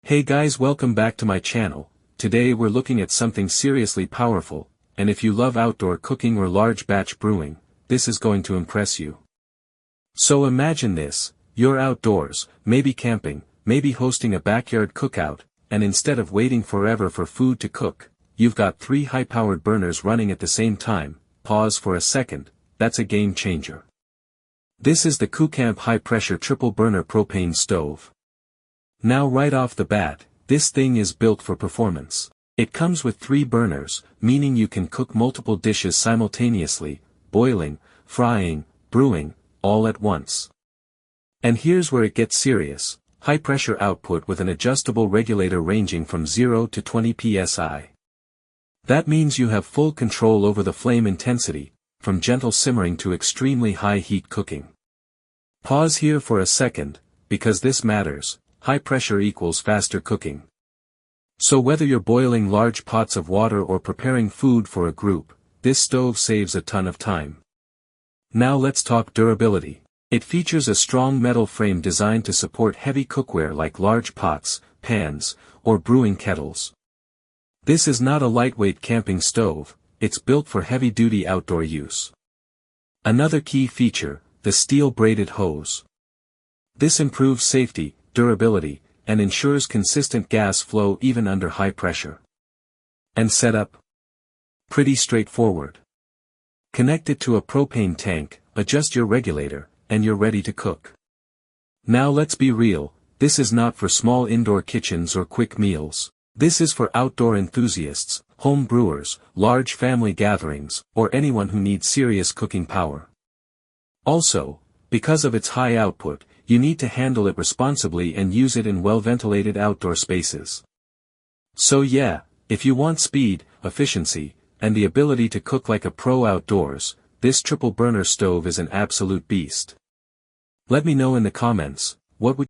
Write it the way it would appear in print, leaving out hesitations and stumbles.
Hey guys, welcome back to my channel. Today we're looking at something seriously powerful, and if you love outdoor cooking or large batch brewing, this is going to impress you. So imagine this, you're outdoors, maybe camping, maybe hosting a backyard cookout, and instead of waiting forever for food to cook, you've got 3 high-powered burners running at the same time. Pause for a second, that's a game changer. This is the CookAmp high-pressure triple burner propane stove. Now right off the bat, this thing is built for performance. It comes with 3 burners, meaning you can cook multiple dishes simultaneously, boiling, frying, brewing, all at once. And here's where it gets serious, high pressure output with an adjustable regulator ranging from 0 to 20 psi. That means you have full control over the flame intensity, from gentle simmering to extremely high heat cooking. Pause here for a second, because this matters. High pressure equals faster cooking. So whether you're boiling large pots of water or preparing food for a group, this stove saves a ton of time. Now let's talk durability. It features a strong metal frame designed to support heavy cookware like large pots, pans, or brewing kettles. This is not a lightweight camping stove, it's built for heavy-duty outdoor use. Another key feature, the steel braided hose. This improves safety, durability, and ensures consistent gas flow even under high pressure. And setup? Pretty straightforward. Connect it to a propane tank, adjust your regulator, and you're ready to cook. Now let's be real, this is not for small indoor kitchens or quick meals. This is for outdoor enthusiasts, home brewers, large family gatherings, or anyone who needs serious cooking power. Also, because of its high output, you need to handle it responsibly and use it in well-ventilated outdoor spaces. So yeah, if you want speed, efficiency, and the ability to cook like a pro outdoors, this triple burner stove is an absolute beast. Let me know in the comments, what would